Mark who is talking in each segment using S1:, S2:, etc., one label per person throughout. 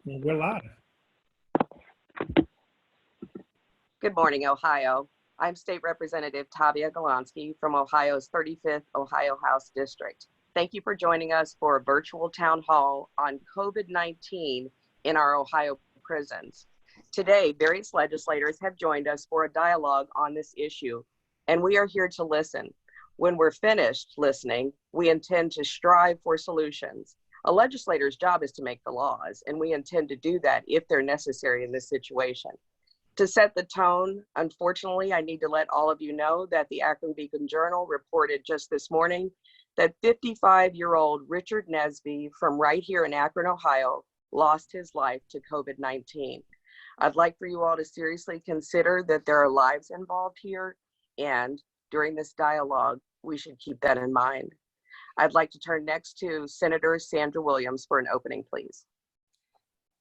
S1: Well, we're live.
S2: Good morning, Ohio. I'm State Representative Tavia Golonsky from Ohio's 35th Ohio House District. Thank you for joining us for a virtual town hall on COVID-19 in our Ohio prisons. Today, various legislators have joined us for a dialogue on this issue, and we are here to listen. When we're finished listening, we intend to strive for solutions. A legislator's job is to make the laws, and we intend to do that if they're necessary in this situation. To set the tone, unfortunately, I need to let all of you know that the Akron Beacon Journal reported just this morning that 55-year-old Richard Nesby from right here in Akron, Ohio, lost his life to COVID-19. I'd like for you all to seriously consider that there are lives involved here, and during this dialogue, we should keep that in mind. I'd like to turn next to Senator Sandra Williams for an opening, please.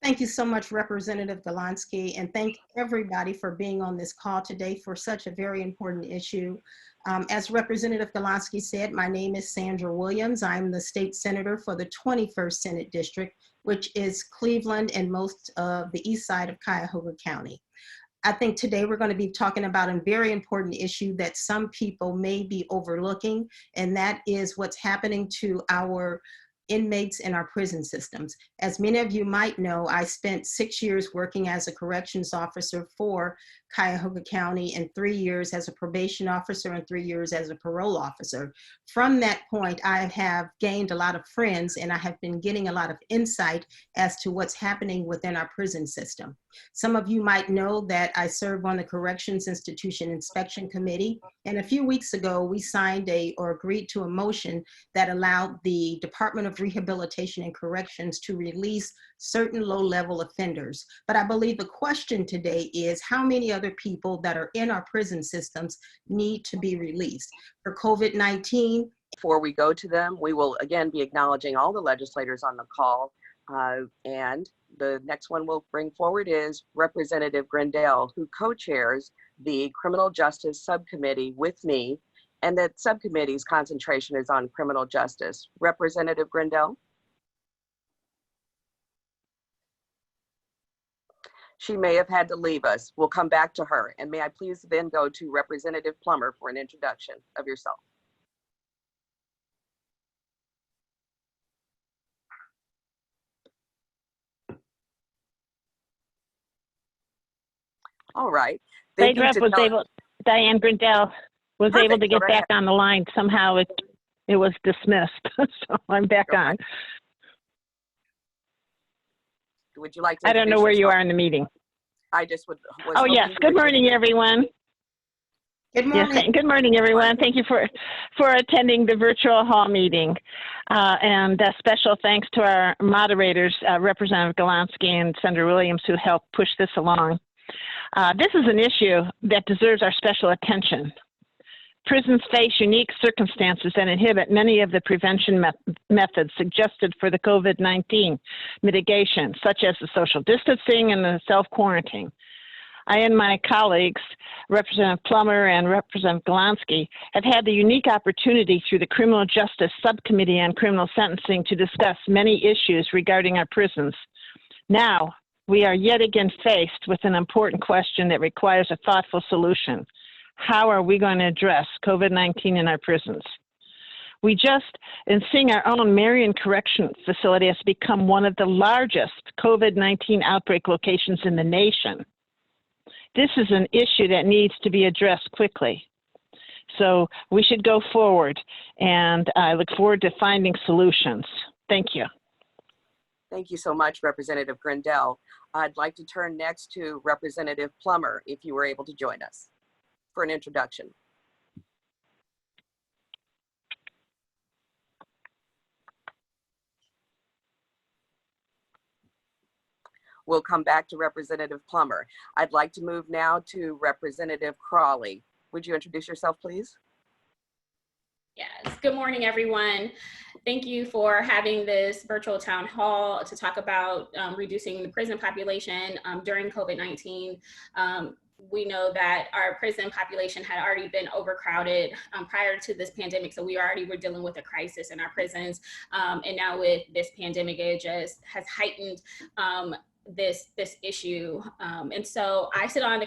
S3: Thank you so much, Representative Golonsky, and thank everybody for being on this call today for such a very important issue. As Representative Golonsky said, my name is Sandra Williams. I'm the state senator for the 21st Senate District, which is Cleveland and most of the east side of Cuyahoga County. I think today we're going to be talking about a very important issue that some people may be overlooking, and that is what's happening to our inmates in our prison systems. As many of you might know, I spent 6 years working as a corrections officer for Cuyahoga County and 3 years as a probation officer and 3 years as a parole officer. From that point, I have gained a lot of friends and I have been getting a lot of insight as to what's happening within our prison system. Some of you might know that I serve on the Corrections Institution Inspection Committee, and a few weeks ago we signed or agreed to a motion that allowed the Department of Rehabilitation and Corrections to release certain low-level offenders. But I believe the question today is how many other people that are in our prison systems need to be released. For COVID-19,
S2: before we go to them, we will again be acknowledging all the legislators on the call. And the next one we'll bring forward is Representative Grindell, who co-chairs the Criminal Justice Subcommittee with me, and that subcommittee's concentration is on criminal justice. Representative Grindell? She may have had to leave us. We'll come back to her. And may I please then go to Representative Plummer for an introduction of yourself. All right.
S4: Diane Grindell was
S2: Perfect.
S4: able to get back on the line. Somehow it was dismissed, so I'm back on.
S2: Would you like to?
S4: I don't know where you are in the meeting.
S2: I just was
S4: oh yes. Good morning, everyone.
S3: good morning.
S4: Yes, good morning, everyone. Thank you for attending the virtual hall meeting, and special thanks to our moderators, Representative Golonsky and Senator Williams, who helped push this along. This is an issue that deserves our special attention. Prisons face unique circumstances that inhibit many of the prevention methods suggested for the COVID-19 mitigation, such as the social distancing and the self-quarantine. I and my colleagues, Representative Plummer and Representative Golonsky, have had the unique opportunity through the Criminal Justice Subcommittee on Criminal Sentencing to discuss many issues regarding our prisons. Now, we are yet again faced with an important question that requires a thoughtful solution. How are we going to address COVID-19 in our prisons? We just, in seeing our own Marion Correction Facility has become one of the largest COVID-19 outbreak locations in the nation. This is an issue that needs to be addressed quickly. So we should go forward, and I look forward to finding solutions. Thank you.
S2: Thank you so much, Representative Grindell. I'd like to turn next to Representative Plummer, if you were able to join us for an introduction. We'll come back to Representative Plummer. I'd like to move now to Representative Crawley. Would you introduce yourself, please?
S5: Yes, good morning, everyone. Thank you for having this virtual town hall to talk about reducing the prison population during COVID-19. we know that our prison population had already been overcrowded prior to this pandemic. So we already were dealing with a crisis in our prisons. And now with this pandemic, it just has heightened this issue. And so I sit on the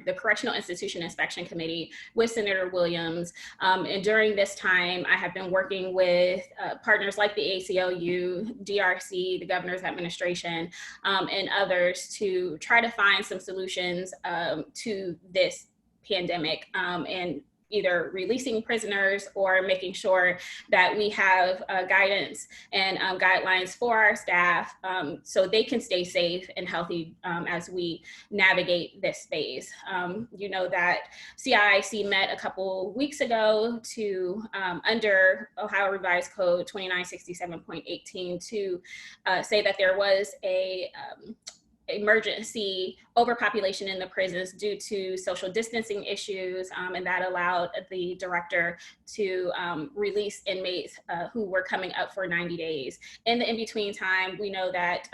S5: the Correctional Institution Inspection Committee with Senator Williams. And during this time, I have been working with partners like the ACLU, DRC, the Governor's Administration, and others to try to find some solutions to this pandemic, and either releasing prisoners or making sure that we have guidance and guidelines for our staff so they can stay safe and healthy as we navigate this phase. You know that CIIC met a couple weeks ago to, under Ohio Revised Code 2967.18, to say that there was a emergency overpopulation in the prisons due to social distancing issues, and that allowed the director to release inmates who were coming up for 90 days. In the in-between time, we know that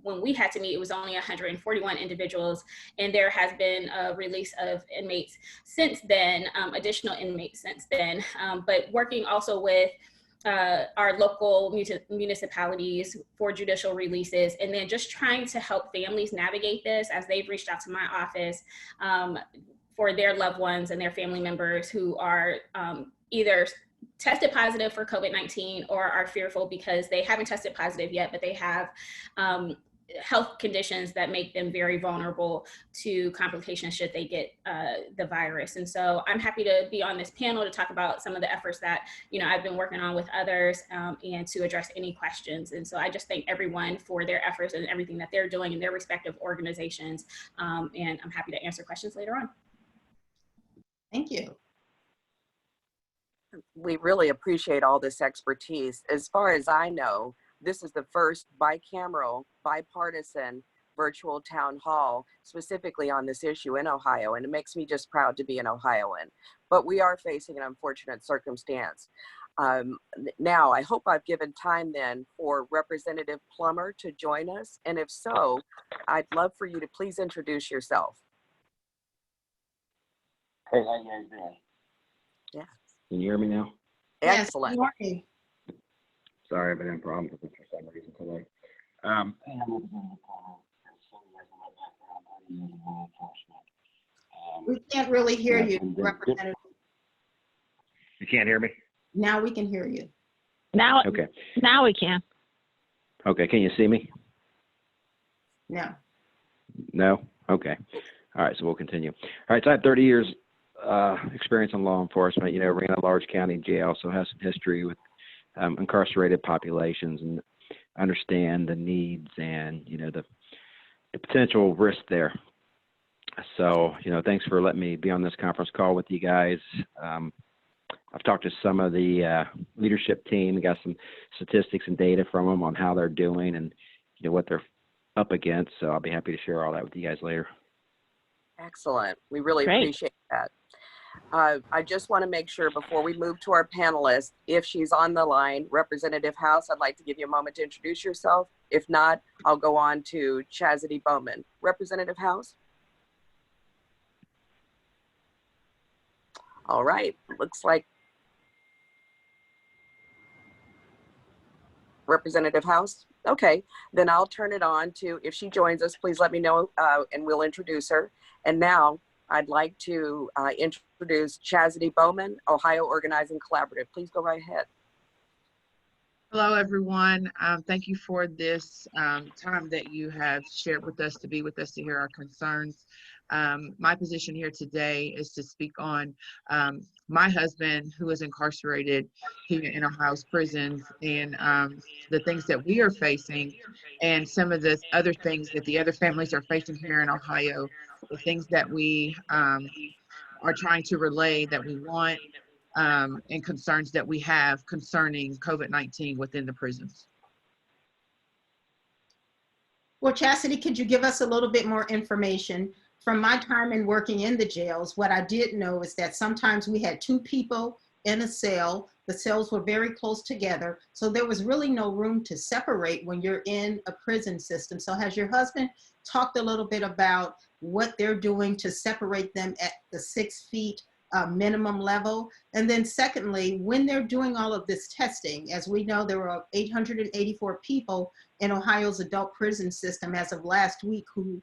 S5: when we had to meet, it was only 141 individuals, and there has been a release of inmates since then, additional inmates since then, but working also with our local municipalities for judicial releases, and then just trying to help families navigate this as they've reached out to my office for their loved ones and their family members who are either tested positive for COVID-19 or are fearful because they haven't tested positive yet, but they have health conditions that make them very vulnerable to complications should they get the virus. And so I'm happy to be on this panel to talk about some of the efforts that, you know, I've been working on with others, and to address any questions. And so I just thank everyone for their efforts and everything that they're doing in their respective organizations. And I'm happy to answer questions later on.
S3: Thank you.
S2: We really appreciate all this expertise. As far as I know, this is the first bicameral, bipartisan virtual town hall specifically on this issue in Ohio, and it makes me just proud to be an Ohioan. But we are facing an unfortunate circumstance. Now, I hope I've given time then for Representative Plummer to join us, and if so, I'd love for you to please introduce yourself.
S1: Hey, how you guys doing?
S2: Yeah.
S1: Can you hear me now?
S2: Excellent.
S3: Yes, good morning.
S1: Sorry, I've been having problems with it for some reason today.
S3: We can't really hear you, Representative.
S1: You can't hear me?
S3: Now we can hear you.
S4: Now,
S1: Okay.
S4: now we can.
S1: Okay, can you see me?
S3: No.
S1: No? Okay. All right, so we'll continue. All right, so I have 30 years experience in law enforcement, you know, ran a large county jail, so have some history with incarcerated populations and understand the needs and, you know, the potential risk there. So, you know, thanks for letting me be on this conference call with you guys. I've talked to some of the leadership team, got some statistics and data from them on how they're doing and, you know, what they're up against. So I'll be happy to share all that with you guys later.
S2: Excellent. We really
S4: Great.
S2: appreciate that. I just want to make sure before we move to our panelists, if she's on the line, Representative House, I'd like to give you a moment to introduce yourself. If not, I'll go on to Chastity Bowman. Representative House? All right, looks like Representative House. Okay, then I'll turn it on to, if she joins us, please let me know and we'll introduce her. And now I'd like to introduce Chastity Bowman, Ohio Organizing Collaborative. Please go right ahead.
S6: Hello, everyone. Thank you for this time that you have shared with us, to be with us, to hear our concerns. My position here today is to speak on my husband, who is incarcerated here in Ohio's prisons, and the things that we are facing, and some of the other things that the other families are facing here in Ohio, the things that we are trying to relay that we want, and concerns that we have concerning COVID-19 within the prisons.
S3: Well, Chastity, could you give us a little bit more information? From my time in working in the jails, what I did know is that sometimes we had two people in a cell. The cells were very close together, so there was really no room to separate when you're in a prison system. So has your husband talked a little bit about what they're doing to separate them at the 6 feet minimum level. And then secondly, when they're doing all of this testing, as we know, there were 884 people in Ohio's adult prison system as of last week who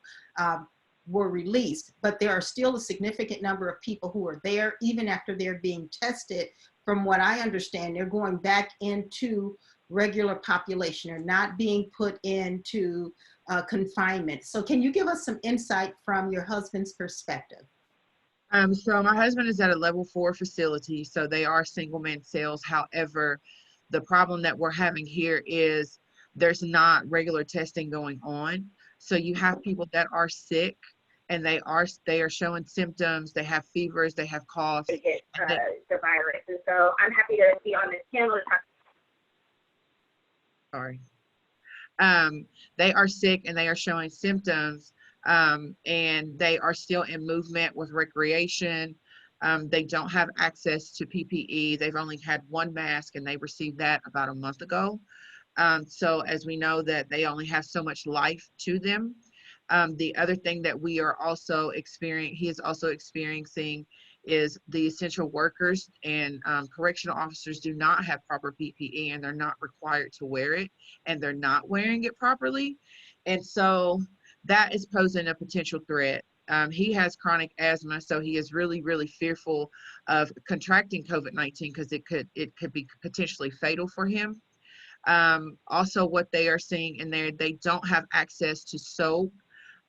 S3: were released, but there are still a significant number of people who are there even after they're being tested. From what I understand, they're going back into regular population or not being put into confinement. So can you give us some insight from your husband's perspective?
S6: So my husband is at a level 4 facility, so they are single man cells. However, the problem that we're having here is there's not regular testing going on. So you have people that are sick and they are showing symptoms, they have fevers, they have coughs.
S7: To get the virus. And so I'm happy to be on this panel to talk.
S6: Sorry. They are sick and they are showing symptoms, and they are still in movement with recreation. They don't have access to PPE. They've only had one mask and they received that about a month ago. So as we know that they only have so much life to them. The other thing that we are also he is also experiencing is the essential workers and correctional officers do not have proper PPE and they're not required to wear it and they're not wearing it properly. And so that is posing a potential threat. He has chronic asthma, so he is really, really fearful of contracting COVID-19 because it could be potentially fatal for him. Also, what they are seeing in there, they don't have access to soap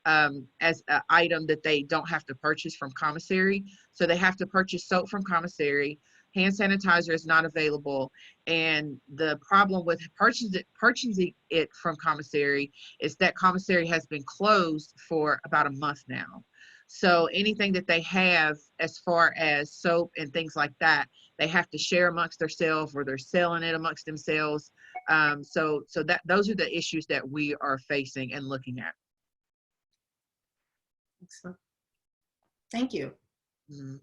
S6: as an item that they don't have to purchase from commissary. So they have to purchase soap from commissary. Hand sanitizer is not available. And the problem with purchasing it from commissary is that commissary has been closed for about a month now. So anything that they have as far as soap and things like that, they have to share amongst themselves or they're selling it amongst themselves. So those are the issues that we are facing and looking at.
S3: Excellent. Thank you.
S6: Mm-hmm.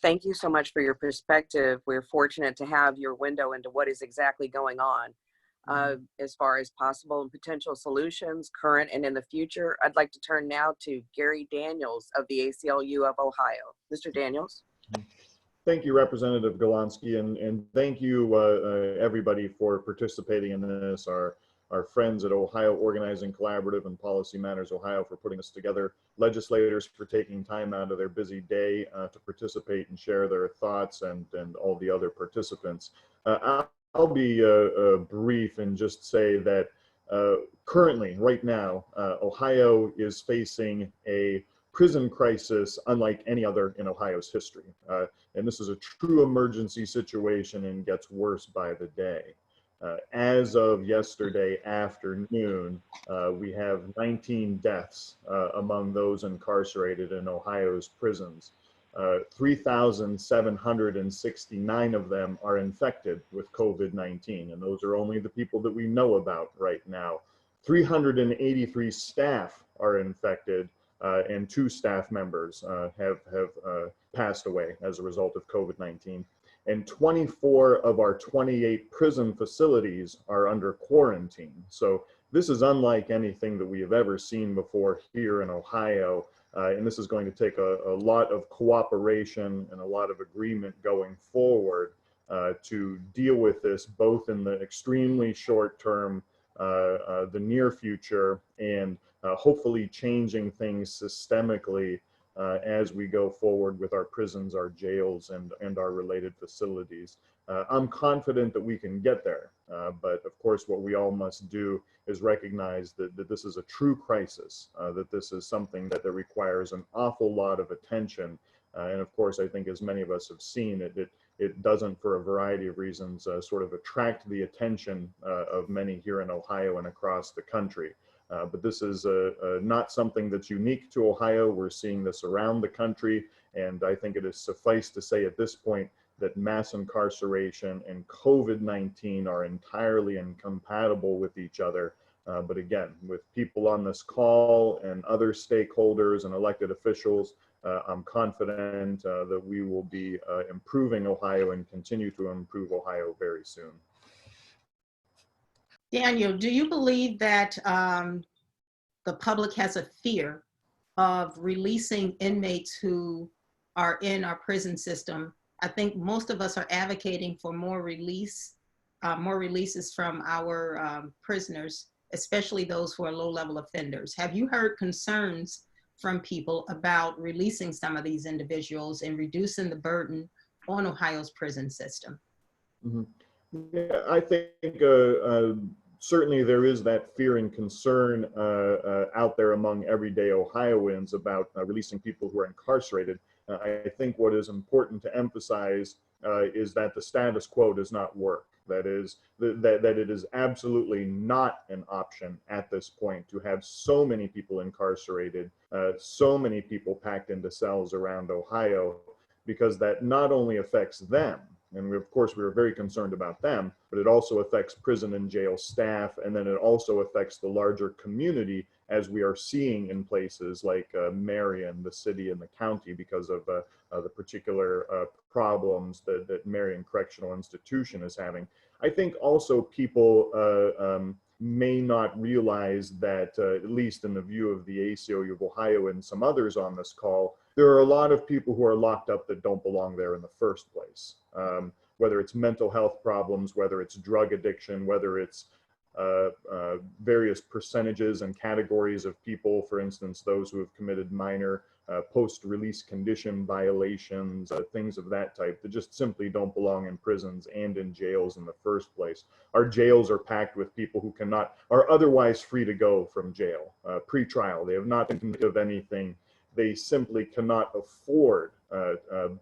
S2: Thank you so much for your perspective. We're fortunate to have your window into what is exactly going on as far as possible and potential solutions, current and in the future. I'd like to turn now to Gary Daniels of the ACLU of Ohio. Mr. Daniels.
S8: Thank you, Representative Golonsky, and thank you everybody for participating in this. Our friends at Ohio Organizing Collaborative and Policy Matters Ohio for putting this together, legislators for taking time out of their busy day to participate and share their thoughts, and all the other participants. I'll be brief and just say that currently, right now, Ohio is facing a prison crisis unlike any other in Ohio's history. And this is a true emergency situation and gets worse by the day. As of yesterday afternoon, we have 19 deaths among those incarcerated in Ohio's prisons. 3,769 of them are infected with COVID-19, and those are only the people that we know about right now. 383 staff are infected, and 2 staff members have passed away as a result of COVID-19. And 24 of our 28 prison facilities are under quarantine. So this is unlike anything that we have ever seen before here in Ohio. And this is going to take a lot of cooperation and a lot of agreement going forward to deal with this, both in the extremely short term, the near future, and hopefully changing things systemically as we go forward with our prisons, our jails, and our related facilities. I'm confident that we can get there, but of course what we all must do is recognize that this is a true crisis, that this is something that requires an awful lot of attention. And of course, I think as many of us have seen, it doesn't, for a variety of reasons, sort of attract the attention of many here in Ohio and across the country. But this is not something that's unique to Ohio. We're seeing this around the country, and I think it is suffice to say at this point that mass incarceration and COVID-19 are entirely incompatible with each other. But again, with people on this call and other stakeholders and elected officials, I'm confident that we will be improving Ohio and continue to improve Ohio very soon.
S3: Daniel, do you believe that the public has a fear of releasing inmates who are in our prison system? I think most of us are advocating for more releases from our prisoners, especially those who are low-level offenders. Have you heard concerns from people about releasing some of these individuals and reducing the burden on Ohio's prison system?
S8: Mm-hmm. Yeah, I think certainly there is that fear and concern out there among everyday Ohioans about releasing people who are incarcerated. I think what is important to emphasize is that the status quo does not work. That is, that it is absolutely not an option at this point to have so many people incarcerated, so many people packed into cells around Ohio, because that not only affects them, and we, of course, we were very concerned about them, but it also affects prison and jail staff, and then it also affects the larger community, as we are seeing in places like Marion, the city and the county, because of the particular problems that Marion Correctional Institution is having. I think also people may not realize that, at least in the view of the ACLU of Ohio and some others on this call, there are a lot of people who are locked up that don't belong there in the first place. Whether it's mental health problems, whether it's drug addiction, whether it's various percentages and categories of people, for instance, those who have committed minor post-release condition violations, things of that type, that just simply don't belong in prisons and in jails in the first place. Our jails are packed with people who are otherwise free to go from jail, pre-trial. They have not been convicted of anything. They simply cannot afford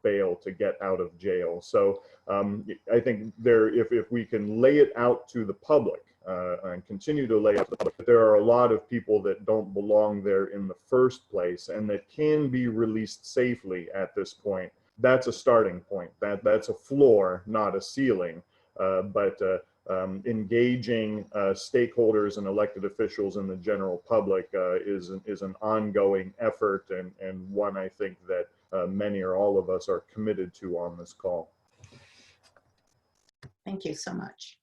S8: bail to get out of jail. So I think if we can lay it out to the public and continue to lay out to the public, there are a lot of people that don't belong there in the first place and that can be released safely at this point. That's a starting point. That's a floor, not a ceiling. Engaging stakeholders and elected officials in the general public is an ongoing effort, and one I think that many or all of us are committed to on this call.
S3: Thank you so much.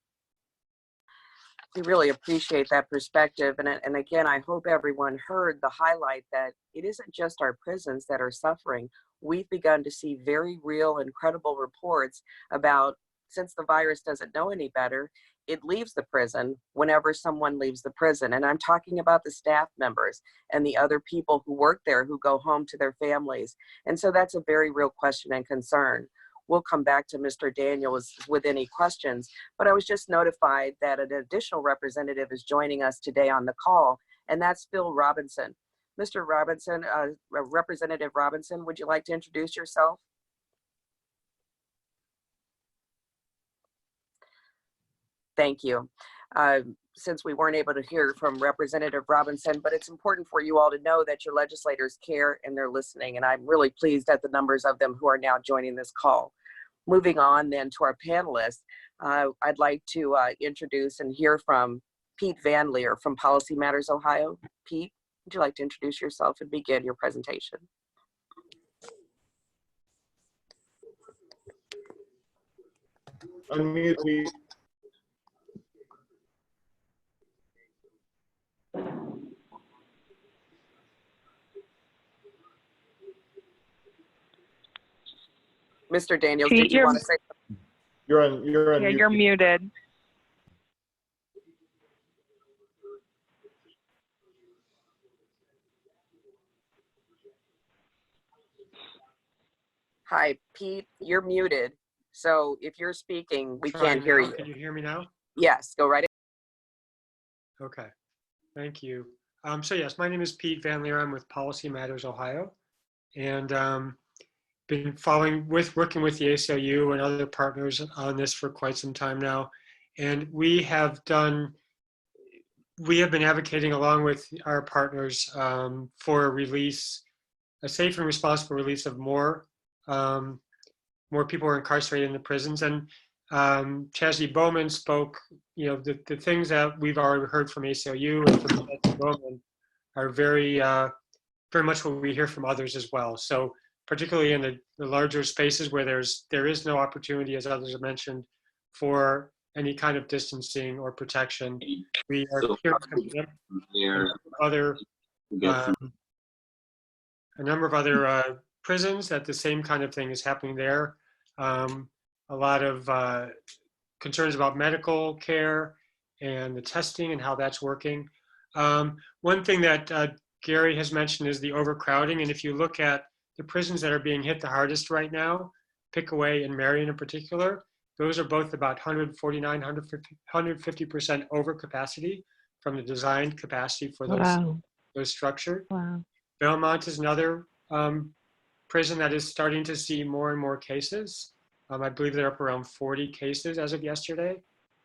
S2: We really appreciate that perspective. And again, I hope everyone heard the highlight that it isn't just our prisons that are suffering. We've begun to see very real and credible reports about, since the virus doesn't know any better, it leaves the prison whenever someone leaves the prison. And I'm talking about the staff members and the other people who work there who go home to their families. And so that's a very real question and concern. We'll come back to Mr. Daniels with any questions, but I was just notified that an additional representative is joining us today on the call, and that's Phil Robinson. Mr. Robinson, Representative Robinson, would you like to introduce yourself? Thank you. Since we weren't able to hear from Representative Robinson, but it's important for you all to know that your legislators care and they're listening, and I'm really pleased at the numbers of them who are now joining this call. Moving on then to our panelists, I'd like to introduce and hear from Pete Van Leer from Policy Matters Ohio. Pete, would you like to introduce yourself and begin your presentation?
S8: Unmute me.
S2: Mr. Daniels,
S9: Pete,
S2: did you want to say something?
S9: You're muted.
S2: Hi, Pete, you're muted. So if you're speaking, we can't hear you.
S10: Can you hear me now?
S2: Yes, go right ahead.
S10: Okay, thank you. So yes, my name is Pete Van Leer. I'm with Policy Matters Ohio, and been working with the ACLU and other partners on this for quite some time now. And we have been advocating along with our partners for a safe and responsible release of more people are incarcerated in the prisons. And Chastity Bowman spoke, the things that we've already heard from ACLU and from Chastity Bowman are very much what we hear from others as well. So particularly in the larger spaces where there is no opportunity, as others have mentioned, for any kind of distancing or protection. We are hearing other a number of other prisons that the same kind of thing is happening there. A lot of concerns about medical care and the testing and how that's working. One thing that Gary has mentioned is the overcrowding. And if you look at the prisons that are being hit the hardest right now, Pickaway and Marion in particular, those are both about 149, 150% over capacity from the designed capacity for those structures.
S4: Wow.
S10: Belmont is another prison that is starting to see more and more cases. I believe they're up around 40 cases as of yesterday,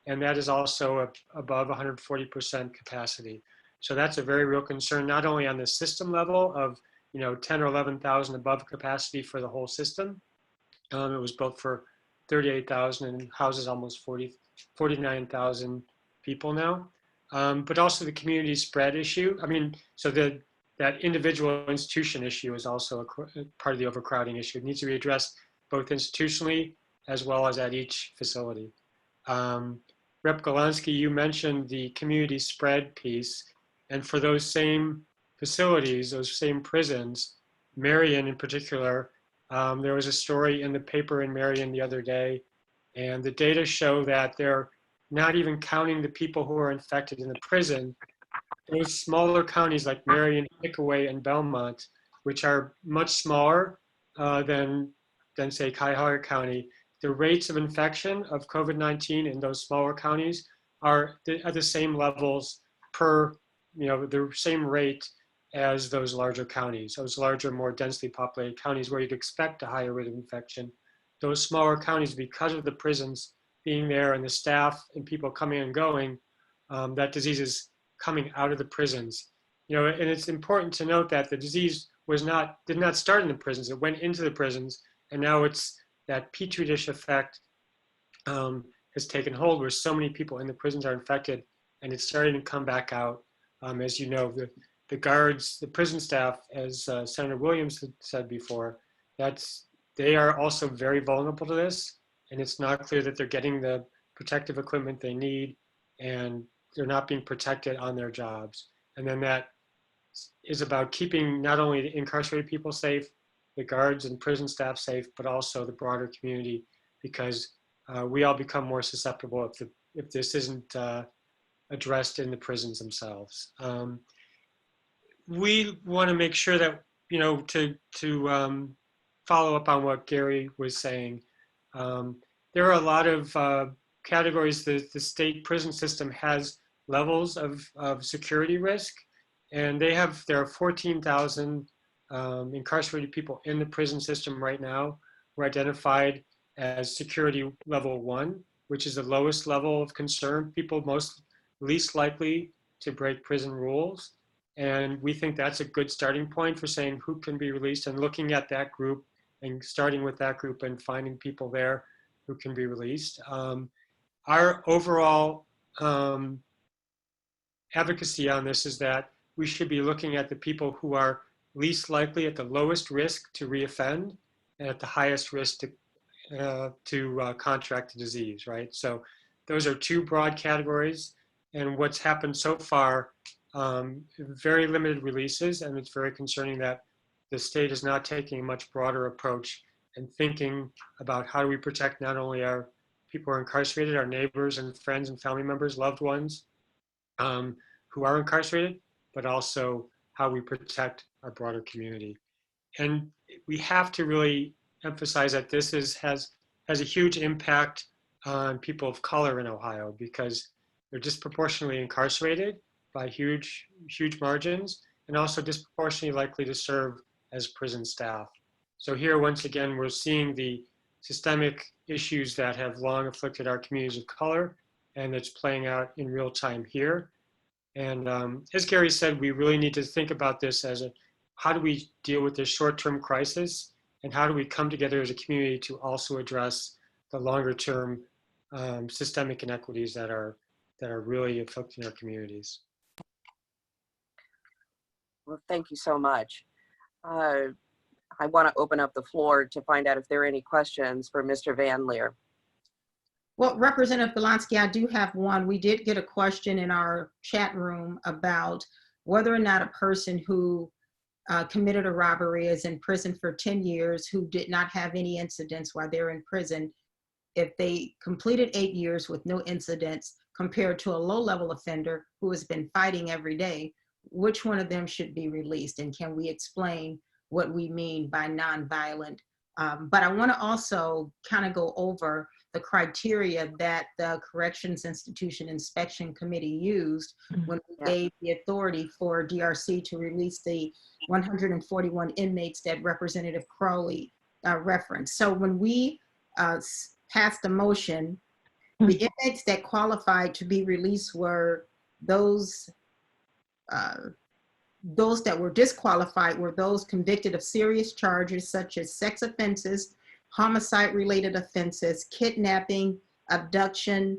S10: and that is also above 140% capacity. So that's a very real concern, not only on the system level of 10 or 11,000 above capacity for the whole system. It was built for 38,000 and houses almost 49,000 people now. But also the community spread issue. I mean, so that individual institution issue is also a part of the overcrowding issue. It needs to be addressed both institutionally as well as at each facility. Rep. Golonsky, you mentioned the community spread piece. And for those same facilities, those same prisons, Marion in particular, there was a story in the paper in Marion the other day, and the data show that they're not even counting the people who are infected in the prison. Those smaller counties like Marion, Pickaway, and Belmont, which are much smaller than say Cuyahoga County, the rates of infection of COVID-19 in those smaller counties are at the same levels per, the same rate as those larger counties, those larger, more densely populated counties where you'd expect a higher rate of infection. Those smaller counties, because of the prisons being there and the staff and people coming and going, that disease is coming out of the prisons. And it's important to note that the disease did not start in the prisons. It went into the prisons, and now it's that petri dish effect has taken hold where so many people in the prisons are infected, and it's starting to come back out. As you know, the guards, the prison staff, as Senator Williams had said before, they are also very vulnerable to this, and it's not clear that they're getting the protective equipment they need, and they're not being protected on their jobs. And then that is about keeping not only the incarcerated people safe, the guards and prison staff safe, but also the broader community, because we all become more susceptible if this isn't addressed in the prisons themselves. We want to make sure that, to follow up on what Gary was saying, there are a lot of categories. The state prison system has levels of security risk, and there are 14,000 incarcerated people in the prison system right now who are identified as security level 1, which is the lowest level of concern, people least likely to break prison rules. And we think that's a good starting point for saying who can be released, and looking at that group and starting with that group and finding people there who can be released. Our overall advocacy on this is that we should be looking at the people who are least likely, at the lowest risk to reoffend, and at the highest risk to contract the disease, right? So those are two broad categories. And what's happened so far, very limited releases, and it's very concerning that the state is not taking a much broader approach and thinking about how do we protect not only our people who are incarcerated, our neighbors and friends and family members, loved ones who are incarcerated, but also how we protect our broader community. And we have to really emphasize that this has a huge impact on people of color in Ohio, because they're disproportionately incarcerated by huge margins, and also disproportionately likely to serve as prison staff. So here, once again, we're seeing the systemic issues that have long afflicted our communities of color, and it's playing out in real time here. And as Gary said, we really need to think about this as how do we deal with this short-term crisis, and how do we come together as a community to also address the longer-term systemic inequities that are really affecting our communities.
S2: Well, thank you so much. I want to open up the floor to find out if there are any questions for Mr. Van Leer.
S3: Well, Representative Golonsky, I do have one. We did get a question in our chat room about whether or not a person who committed a robbery is in prison for 10 years who did not have any incidents while they're in prison, if they completed 8 years with no incidents compared to a low-level offender who has been fighting every day, which one of them should be released? And can we explain what we mean by nonviolent? But I want to also kind of go over the criteria that the Corrections Institution Inspection Committee used when we gave the authority for DRC to release the 141 inmates that Representative Crowley referenced. So when we passed the motion, the inmates that qualified to be released were those that were disqualified were those convicted of serious charges such as sex offenses, homicide-related offenses, kidnapping, abduction,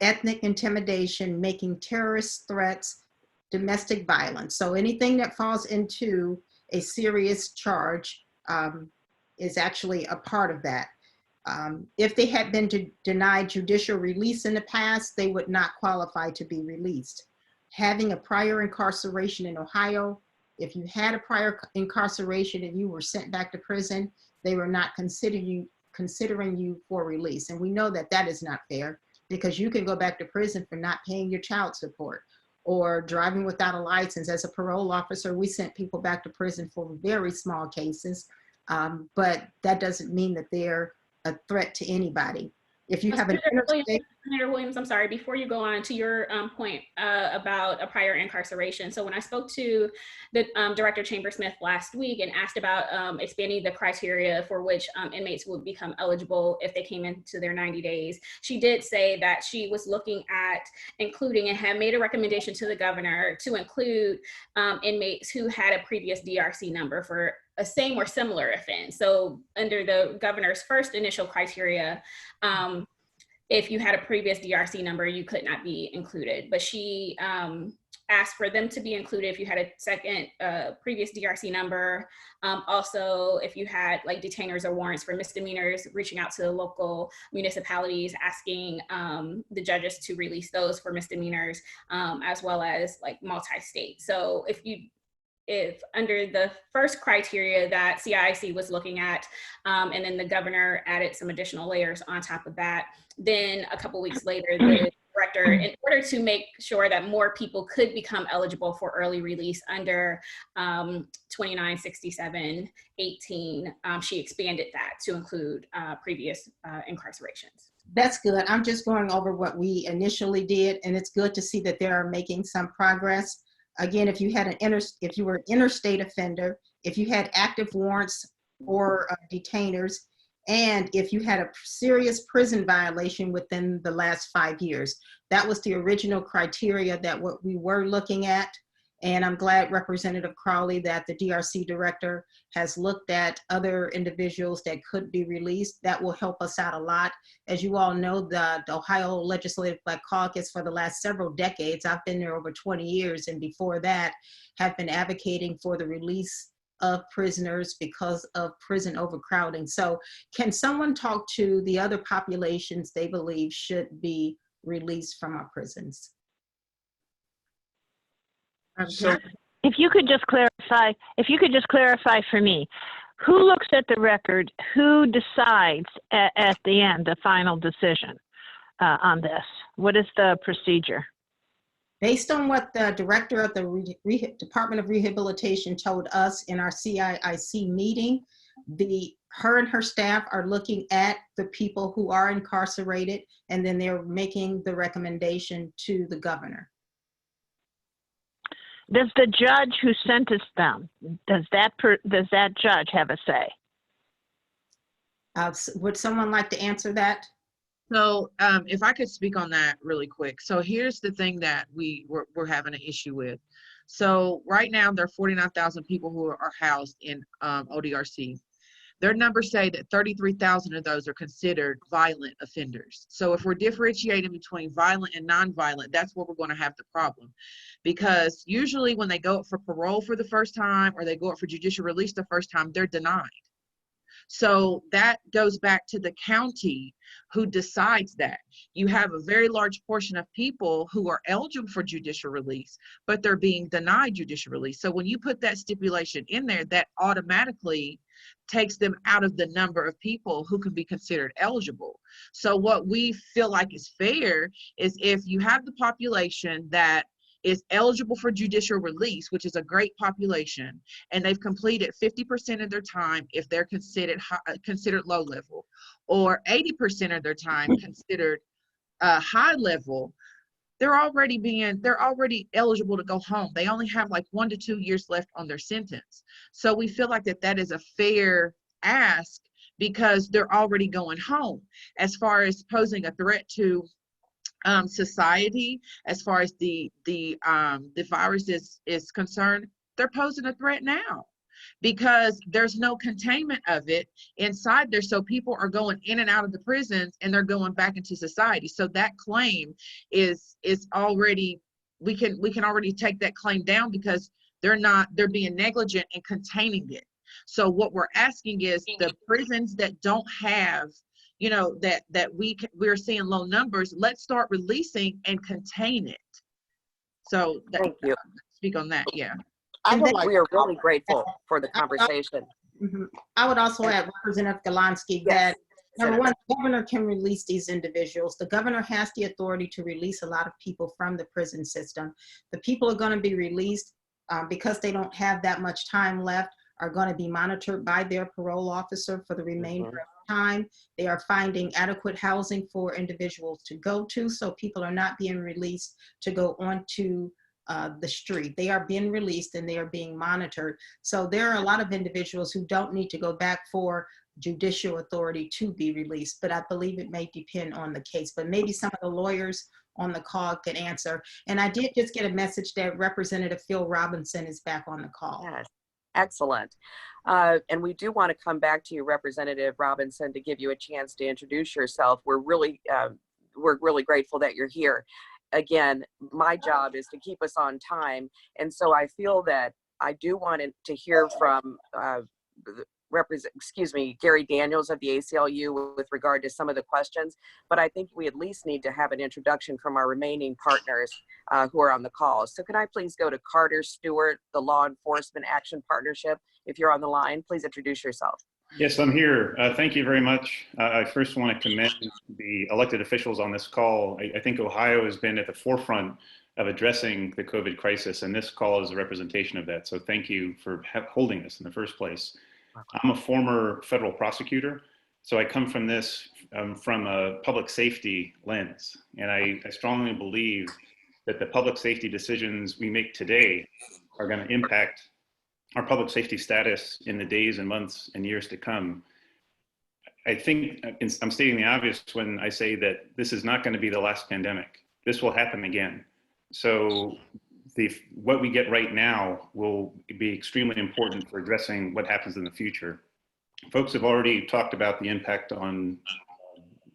S3: ethnic intimidation, making terrorist threats, domestic violence. So anything that falls into a serious charge is actually a part of that. If they had been denied judicial release in the past, they would not qualify to be released. Having a prior incarceration in Ohio, if you had a prior incarceration and you were sent back to prison, they were not considering you for release. And we know that that is not fair, because you can go back to prison for not paying your child support or driving without a license. As a parole officer, we sent people back to prison for very small cases, but that doesn't mean that they're a threat to anybody. If you have an
S5: Senator Williams, I'm sorry, before you go on to your point about a prior incarceration. So when I spoke to the Director Chamber-Smith last week and asked about expanding the criteria for which inmates would become eligible if they came into their 90 days, she did say that she was looking at including and had made a recommendation to the governor to include inmates who had a previous DRC number for a same or similar offense. So under the governor's first initial criteria, if you had a previous DRC number, you could not be included. But she asked for them to be included if you had a second previous DRC number. Also, if you had like detainers or warrants for misdemeanors, reaching out to the local municipalities, asking the judges to release those for misdemeanors, as well as like multi-state. So if under the first criteria that CIIC was looking at, and then the governor added some additional layers on top of that, then a couple weeks later, the director, in order to make sure that more people could become eligible for early release under 2967-18, she expanded that to include previous incarcerations.
S3: That's good. I'm just going over what we initially did, and it's good to see that they are making some progress. Again, if you had if you were an interstate offender, if you had active warrants or detainers, and if you had a serious prison violation within the last 5 years. That was the original criteria that what we were looking at. And I'm glad, Representative Crowley, that the DRC director has looked at other individuals that could be released. That will help us out a lot. As you all know, the Ohio Legislative Black Caucus for the last several decades, I've been there over 20 years, and before that, have been advocating for the release of prisoners because of prison overcrowding. So can someone talk to the other populations they believe should be released from our prisons?
S4: So, if you could just clarify for me, who looks at the record, who decides at the end the final decision on this? What is the procedure?
S3: Based on what the director of the Department of Rehabilitation told us in our CIIC meeting, her and her staff are looking at the people who are incarcerated, and then they're making the recommendation to the governor.
S4: Does the judge who sentenced them, does that judge have a say?
S3: Would someone like to answer that?
S6: So if I could speak on that really quick. So here's the thing that we're having an issue with. So right now there are 49,000 people who are housed in ODRC. Their numbers say that 33,000 of those are considered violent offenders. So if we're differentiating between violent and non-violent, that's where we're going to have the problem. Because usually when they go up for parole for the first time or they go up for judicial release the first time, they're denied. So that goes back to the county who decides that. You have a very large portion of people who are eligible for judicial release, but they're being denied judicial release. So when you put that stipulation in there, that automatically takes them out of the number of people who can be considered eligible. So what we feel like is fair is if you have the population that is eligible for judicial release, which is a great population, and they've completed 50% of their time if they're considered low level, or 80% of their time considered high level, they're already eligible to go home. They only have like 1 to 2 years left on their sentence. So we feel like that is a fair ask because they're already going home. As far as posing a threat to society, as far as the virus is concerned, they're posing a threat now because there's no containment of it inside there. So people are going in and out of the prisons and they're going back into society. So that claim is already, we can already take that claim down because they're being negligent in containing it. So what we're asking is the prisons that don't have, you know, that we're seeing low numbers, let's start releasing and contain it. So
S2: Thank you.
S6: Speak on that. Yeah.
S2: We are really grateful for the conversation.
S3: I would also add, Representative Galansky, that number one, the governor can release these individuals. The governor has the authority to release a lot of people from the prison system. The people are going to be released because they don't have that much time left, are going to be monitored by their parole officer for the remainder of time. They are finding adequate housing for individuals to go to, so people are not being released to go onto the street. They are being released and they are being monitored. So there are a lot of individuals who don't need to go back for judicial authority to be released, but I believe it may depend on the case. But maybe some of the lawyers on the call could answer. And I did just get a message that Representative Phil Robinson is back on the call.
S2: Yes, excellent. And we do want to come back to you, Representative Robinson, to give you a chance to introduce yourself. We're really grateful that you're here. Again, my job is to keep us on time. And so I feel that I do want to hear from Gary Daniels of the ACLU with regard to some of the questions, but I think we at least need to have an introduction from our remaining partners who are on the call. So can I please go to Carter Stewart, the Law Enforcement Action Partnership? If you're on the line, please introduce yourself.
S11: Yes, I'm here. Thank you very much. I first want to commend the elected officials on this call. I think Ohio has been at the forefront of addressing the COVID crisis, and this call is a representation of that. So thank you for holding this in the first place. I'm a former federal prosecutor, so I come from this from a public safety lens, and I strongly believe that the public safety decisions we make today are going to impact our public safety status in the days and months and years to come. I think I'm stating the obvious when I say that this is not going to be the last pandemic. This will happen again. So what we get right now will be extremely important for addressing what happens in the future. Folks have already talked about the impact on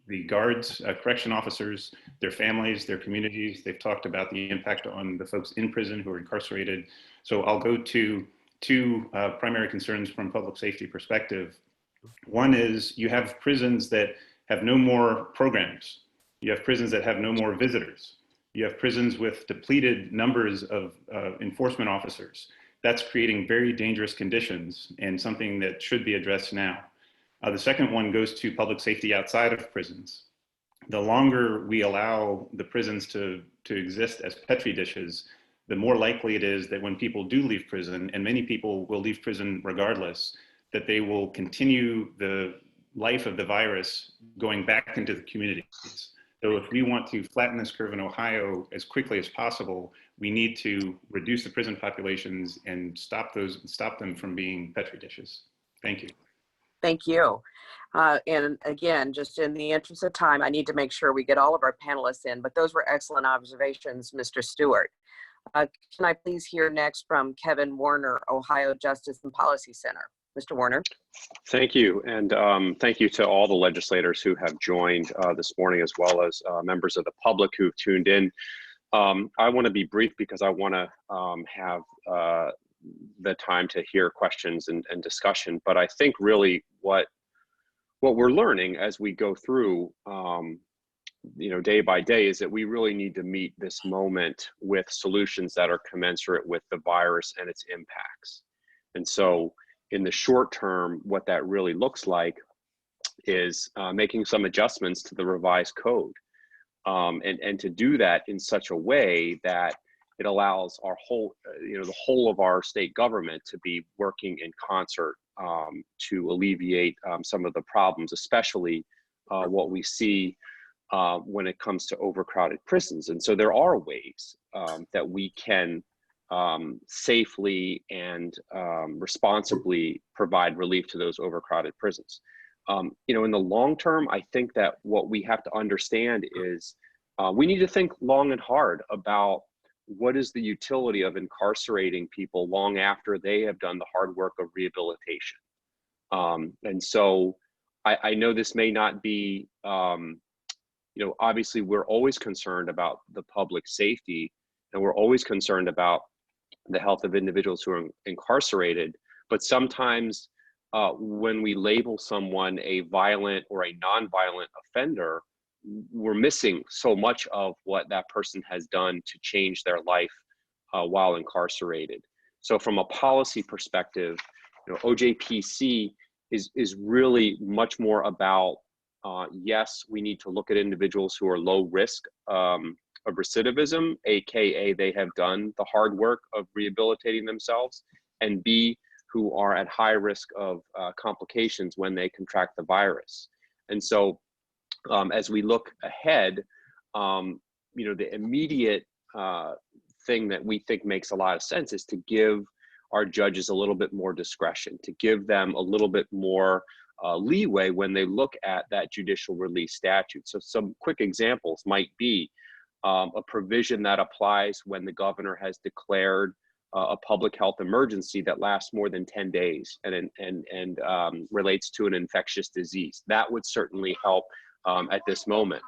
S11: the guards, correction officers, their families, their communities. They've talked about the impact on the folks in prison who are incarcerated. So I'll go to two primary concerns from public safety perspective. One is you have prisons that have no more programs. You have prisons that have no more visitors. You have prisons with depleted numbers of enforcement officers. That's creating very dangerous conditions and something that should be addressed now. The second one goes to public safety outside of prisons. The longer we allow the prisons to exist as Petri dishes, the more likely it is that when people do leave prison, and many people will leave prison regardless, that they will continue the life of the virus going back into the communities. So if we want to flatten this curve in Ohio as quickly as possible, we need to reduce the prison populations and stop them from being Petri dishes. Thank you.
S2: Thank you. And again, just in the interest of time, I need to make sure we get all of our panelists in, but those were excellent observations, Mr. Stewart. Can I please hear next from Kevin Warner, Ohio Justice and Policy Center? Mr. Warner.
S12: Thank you, and thank you to all the legislators who have joined this morning, as well as members of the public who've tuned in. I want to be brief because I want to have the time to hear questions and discussion, but I think really what what we're learning as we go through, day by day, is that we really need to meet this moment with solutions that are commensurate with the virus and its impacts. And so in the short term, what that really looks like is making some adjustments to the revised code. And to do that in such a way that it allows our whole, the whole of our state government to be working in concert to alleviate some of the problems, especially what we see when it comes to overcrowded prisons. And so there are ways that we can safely and responsibly provide relief to those overcrowded prisons. In the long term, I think that what we have to understand is we need to think long and hard about what is the utility of incarcerating people long after they have done the hard work of rehabilitation. And so I know this may not be, obviously we're always concerned about the public safety, and we're always concerned about the health of individuals who are incarcerated, but sometimes when we label someone a violent or a non-violent offender, we're missing so much of what that person has done to change their life while incarcerated. So from a policy perspective, OJPC is really much more about, yes, we need to look at individuals who are low risk of recidivism, AKA they have done the hard work of rehabilitating themselves, and B, who are at high risk of complications when they contract the virus. And so as we look ahead, the immediate thing that we think makes a lot of sense is to give our judges a little bit more discretion, to give them a little bit more leeway when they look at that judicial release statute. So some quick examples might be a provision that applies when the governor has declared a public health emergency that lasts more than 10 days and relates to an infectious disease. That would certainly help at this moment.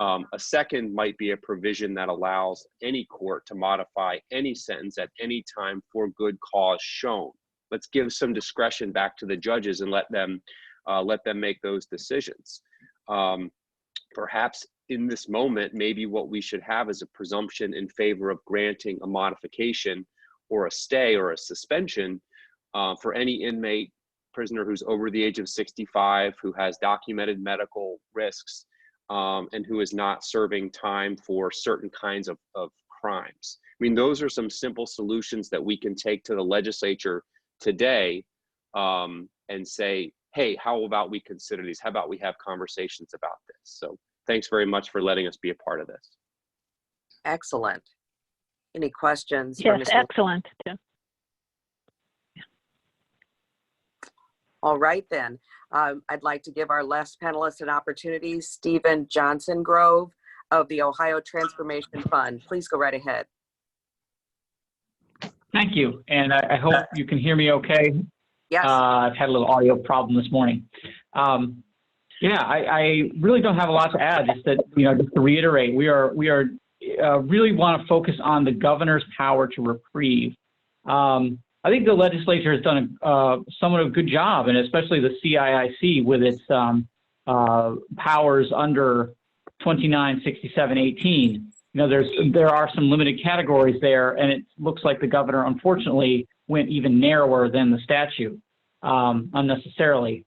S12: A second might be a provision that allows any court to modify any sentence at any time for good cause shown. Let's give some discretion back to the judges and let them make those decisions. Perhaps in this moment, maybe what we should have is a presumption in favor of granting a modification or a stay or a suspension for any inmate, prisoner who's over the age of 65, who has documented medical risks, and who is not serving time for certain kinds of crimes. I mean, those are some simple solutions that we can take to the legislature today and say, hey, how about we consider these? How about we have conversations about this? So thanks very much for letting us be a part of this.
S2: Excellent. Any questions?
S4: Yes, excellent. Yeah.
S2: All right, then. I'd like to give our last panelist an opportunity, Stephen Johnson Grove of the Ohio Transformation Fund. Please go right ahead.
S13: Thank you, and I hope you can hear me okay.
S2: Yes.
S13: I've had a little audio problem this morning. Yeah, I really don't have a lot to add. Just that, just to reiterate, we really want to focus on the governor's power to reprieve. I think the legislature has done somewhat of a good job, and especially the CIIC with its powers under 2967-18. There are some limited categories there, and it looks like the governor, unfortunately, went even narrower than the statute unnecessarily.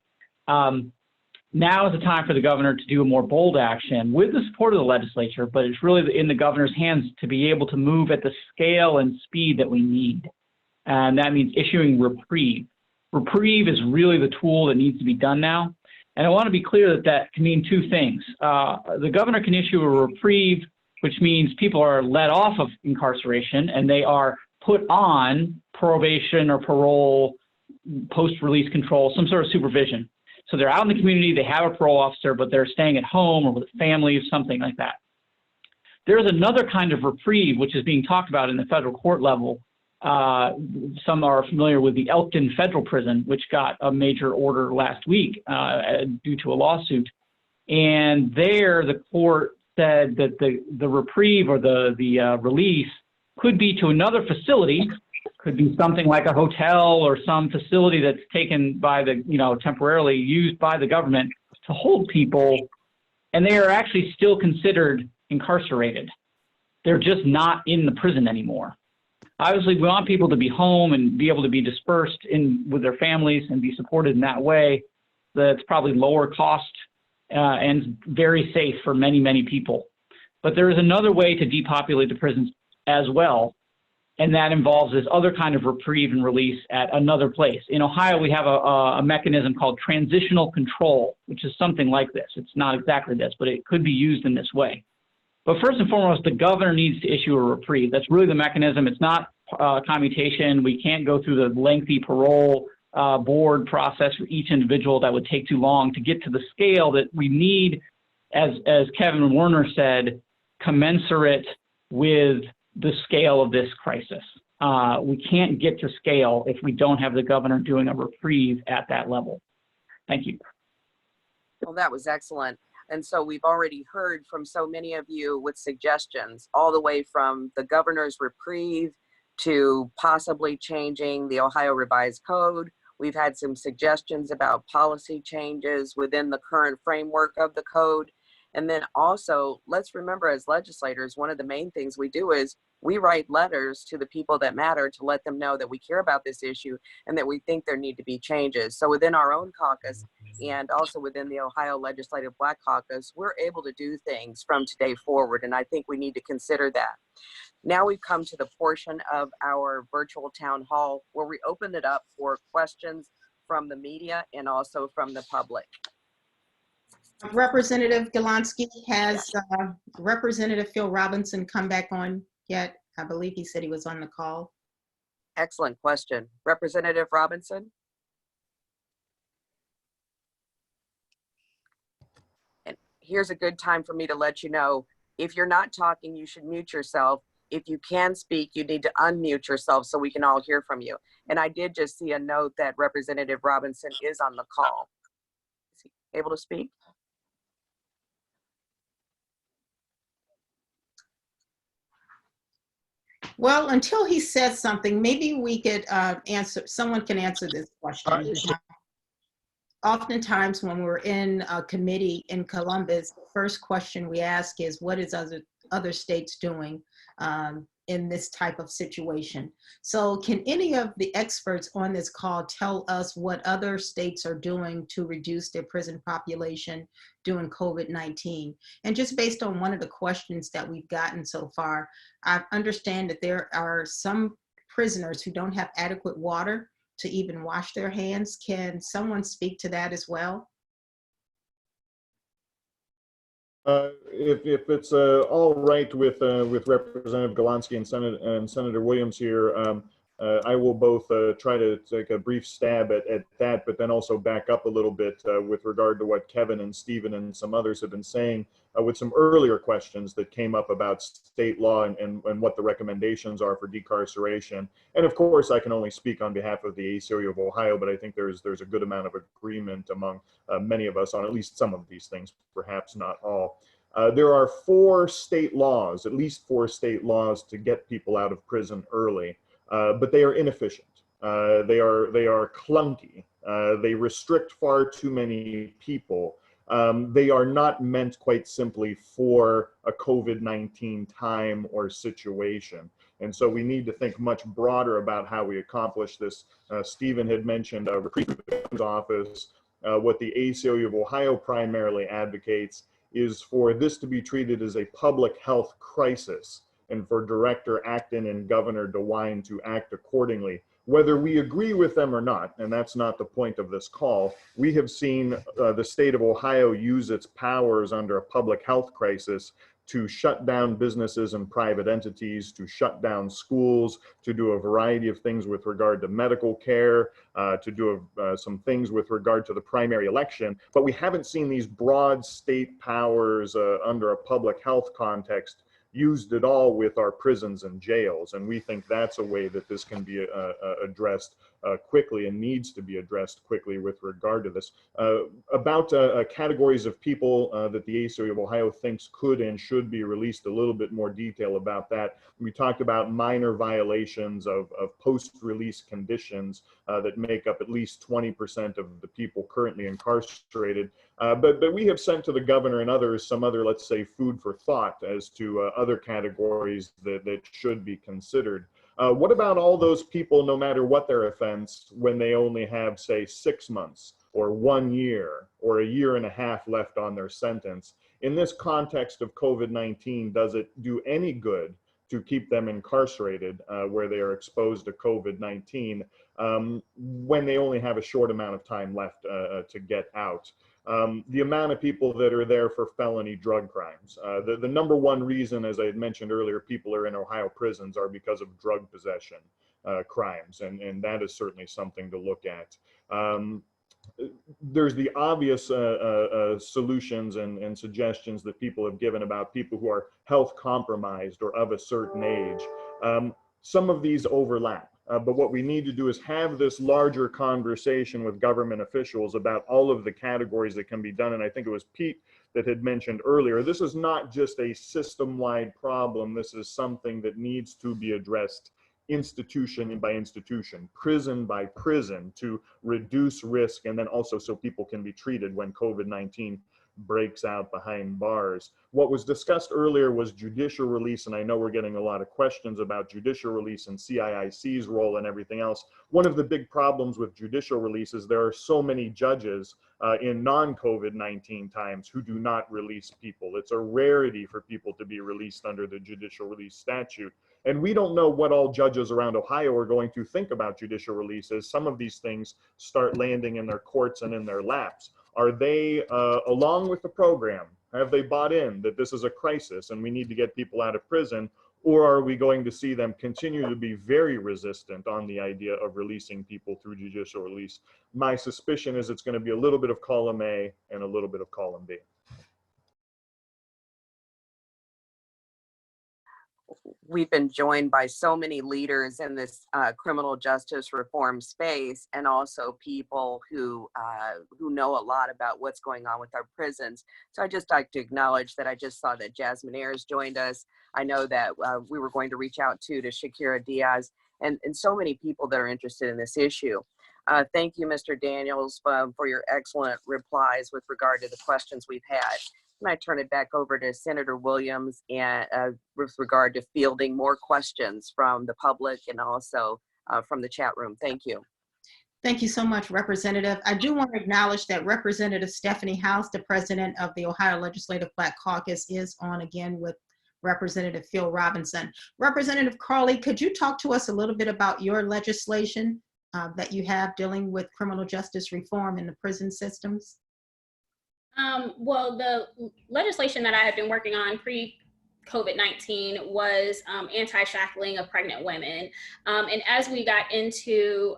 S13: Now is the time for the governor to do a more bold action with the support of the legislature, but it's really in the governor's hands to be able to move at the scale and speed that we need. And that means issuing reprieve. Reprieve is really the tool that needs to be done now. And I want to be clear that that can mean two things. The governor can issue a reprieve, which means people are let off of incarceration and they are put on probation or parole, post-release control, some sort of supervision. So they're out in the community, they have a parole officer, but they're staying at home or with a family, something like that. There's another kind of reprieve, which is being talked about in the federal court level. Some are familiar with the Elkton Federal Prison, which got a major order last week due to a lawsuit. And there, the court said that the reprieve or the release could be to another facility Could be something like a hotel or some facility that's taken by the, temporarily used by the government to hold people, and they are actually still considered incarcerated. They're just not in the prison anymore. Obviously, we want people to be home and be able to be dispersed with their families and be supported in that way. That's probably lower cost and very safe for many, many people. But there is another way to depopulate the prisons as well, and that involves this other kind of reprieve and release at another place. In Ohio, we have a mechanism called transitional control, which is something like this. It's not exactly this, but it could be used in this way. But first and foremost, the governor needs to issue a reprieve. That's really the mechanism. It's not commutation. We can't go through the lengthy parole board process for each individual. That would take too long to get to the scale that we need, as Kevin Werner said, commensurate with the scale of this crisis. We can't get to scale if we don't have the governor doing a reprieve at that level. Thank you.
S2: Well, that was excellent. And so we've already heard from so many of you with suggestions, all the way from the governor's reprieve to possibly changing the Ohio Revised Code. We've had some suggestions about policy changes within the current framework of the code. And then also, let's remember as legislators, one of the main things we do is we write letters to the people that matter to let them know that we care about this issue and that we think there need to be changes. So within our own caucus and also within the Ohio Legislative Black Caucus, we're able to do things from today forward. And I think we need to consider that. Now we've come to the portion of our virtual town hall where we open it up for questions from the media and also from the public.
S3: Representative Galansky, has Representative Phil Robinson come back on yet? I believe he said he was on the call.
S2: Excellent question. Representative Robinson? And here's a good time for me to let you know, if you're not talking, you should mute yourself. If you can speak, you need to unmute yourself so we can all hear from you. And I did just see a note that Representative Robinson is on the call. Is he able to speak?
S3: Well, until he says something, maybe we could someone can answer this question. Oftentimes when we're in a committee in Columbus, the first question we ask is, what is other states doing in this type of situation? So can any of the experts on this call tell us what other states are doing to reduce their prison population during COVID-19? And just based on one of the questions that we've gotten so far, I understand that there are some prisoners who don't have adequate water to even wash their hands. Can someone speak to that as well?
S8: If it's all right with Representative Galansky and Senator Williams here, I will both try to take a brief stab at that, but then also back up a little bit with regard to what Kevin and Stephen and some others have been saying with some earlier questions that came up about state law and what the recommendations are for decarceration. And of course, I can only speak on behalf of the ACLU of Ohio, but I think there's a good amount of agreement among many of us on at least some of these things, perhaps not all. There are at least four state laws to get people out of prison early. But they are inefficient. They are clunky. They restrict far too many people. They are not meant, quite simply, for a COVID-19 time or situation. And so we need to think much broader about how we accomplish this. Stephen had mentioned a reprieve office. What the ACLU of Ohio primarily advocates is for this to be treated as a public health crisis, and for Director Acton and Governor DeWine to act accordingly, whether we agree with them or not. And that's not the point of this call. We have seen the state of Ohio use its powers under a public health crisis to shut down businesses and private entities, to shut down schools, to do a variety of things with regard to medical care, to do some things with regard to the primary election. But we haven't seen these broad state powers under a public health context used it all with our prisons and jails. And we think that's a way that this can be addressed quickly and needs to be addressed quickly with regard to this. About categories of people that the ACLU of Ohio thinks could and should be released, a little bit more detail about that. We talked about minor violations of post-release conditions that make up at least 20% of the people currently incarcerated. But we have sent to the governor and others some other, let's say, food for thought as to other categories that should be considered. What about all those people, no matter what their offense, when they only have, say, 6 months or 1 year or a year and a half left on their sentence? In this context of COVID-19, does it do any good to keep them incarcerated where they are exposed to COVID-19 when they only have a short amount of time left to get out? The amount of people that are there for felony drug crimes. The number one reason, as I had mentioned earlier, people are in Ohio prisons are because of drug possession crimes, and that is certainly something to look at. There's the obvious solutions and suggestions that people have given about people who are health compromised or of a certain age. Some of these overlap. But what we need to do is have this larger conversation with government officials about all of the categories that can be done. And I think it was Pete that had mentioned earlier, this is not just a system-wide problem. This is something that needs to be addressed institution by institution, prison by prison, to reduce risk, and then also so people can be treated when COVID-19 breaks out behind bars. What was discussed earlier was judicial release, and I know we're getting a lot of questions about judicial release and CIIC's role and everything else. One of the big problems with judicial release is there are so many judges in non-COVID-19 times who do not release people. It's a rarity for people to be released under the judicial release statute. And we don't know what all judges around Ohio are going to think about judicial release as some of these things start landing in their courts and in their laps. Are they along with the program? Have they bought in that this is a crisis and we need to get people out of prison? Or are we going to see them continue to be very resistant on the idea of releasing people through judicial release? My suspicion is it's going to be a little bit of column A and a little bit of column B.
S2: We've been joined by so many leaders in this criminal justice reform space, and also people who know a lot about what's going on with our prisons. So I just like to acknowledge that I just saw that Jasmine Ayers joined us. I know that we were going to reach out to Shakira Diaz, and so many people that are interested in this issue. Thank you, Mr. Daniels, for your excellent replies with regard to the questions we've had. And I turn it back over to Senator Williams and with regard to fielding more questions from the public and also from the chat room. Thank you.
S3: Thank you so much, Representative. I do want to acknowledge that Representative Stephanie House, the president of the Ohio Legislative Black Caucus, is on again with Representative Phil Robinson. Representative Crawley, could you talk to us a little bit about your legislation that you have dealing with criminal justice reform in the prison systems?
S5: Well, the legislation that I have been working on pre-COVID-19 was anti-shackling of pregnant women. And as we got into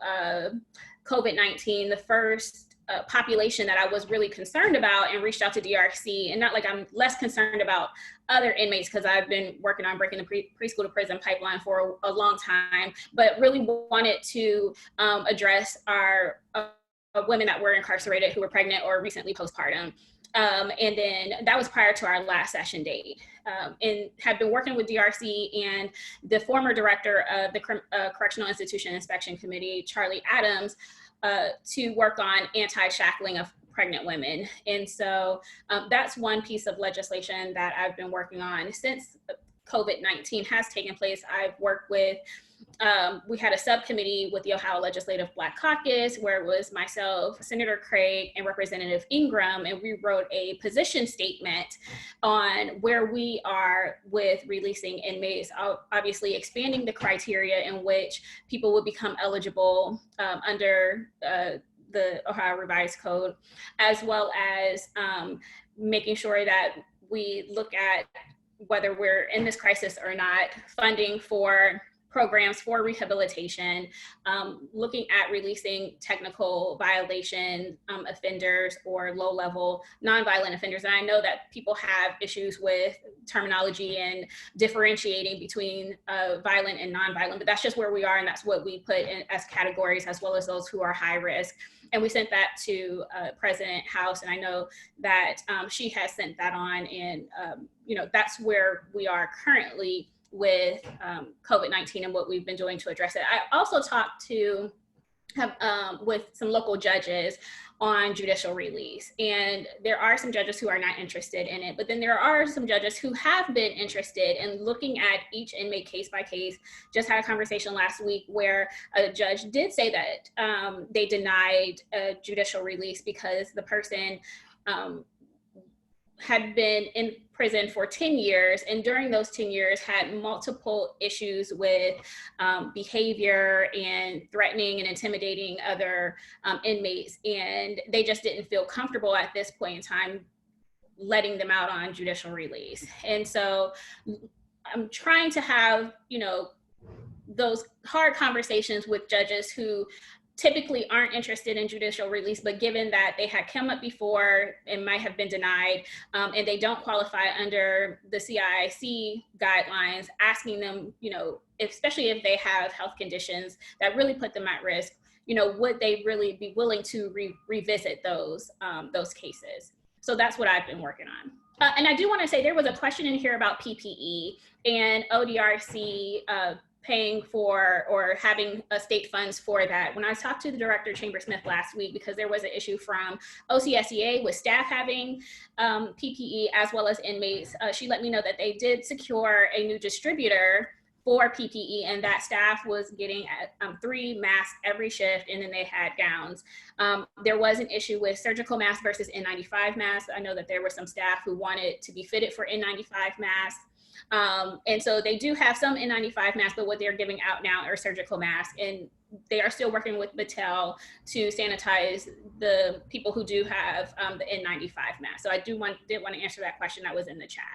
S5: COVID-19, the first population that I was really concerned about and reached out to DRC, and not like I'm less concerned about other inmates because I've been working on breaking the preschool to prison pipeline for a long time, but really wanted to address our women that were incarcerated who were pregnant or recently postpartum. And then that was prior to our last session date. And have been working with DRC and the former director of the Correctional Institution Inspection Committee, Charlie Adams, to work on anti-shackling of pregnant women. And so that's one piece of legislation that I've been working on. Since COVID-19 has taken place, I've worked with we had a subcommittee with the Ohio Legislative Black Caucus where it was myself, Senator Craig, and Representative Ingram, and we wrote a position statement on where we are with releasing inmates, obviously expanding the criteria in which people would become eligible under the Ohio Revised Code, as well as making sure that we look at whether we're in this crisis or not, funding for programs for rehabilitation, looking at releasing technical violation offenders or low-level nonviolent offenders. And I know that people have issues with terminology and differentiating between violent and nonviolent, but that's just where we are, and that's what we put in as categories, as well as those who are high risk. And we sent that to President House, and I know that she has sent that on, and that's where we are currently with COVID-19 and what we've been doing to address it. I also talked to with some local judges on judicial release, and there are some judges who are not interested in it, but then there are some judges who have been interested in looking at each inmate case by case. Just had a conversation last week where a judge did say that they denied judicial release because the person had been in prison for 10 years, and during those 10 years had multiple issues with behavior and threatening and intimidating other inmates, and they just didn't feel comfortable at this point in time letting them out on judicial release. And so I'm trying to have, those hard conversations with judges who typically aren't interested in judicial release, but given that they had come up before and might have been denied, and they don't qualify under the CIIC guidelines, asking them, especially if they have health conditions that really put them at risk, would they really be willing to revisit those cases? So that's what I've been working on. And I do want to say there was a question in here about PPE and ODRC paying for or having state funds for that. When I talked to the director, Chamber-Smith, last week, because there was an issue from OCSEA with staff having PPE as well as inmates, she let me know that they did secure a new distributor for PPE, and that staff was getting 3 masks every shift, and then they had gowns. There was an issue with surgical masks versus N95 masks. I know that there were some staff who wanted to be fitted for N95 masks. And so they do have some N95 masks, but what they're giving out now are surgical masks, and they are still working with Battelle to sanitize the people who do have the N95 mask. So I did want to answer that question that was in the chat.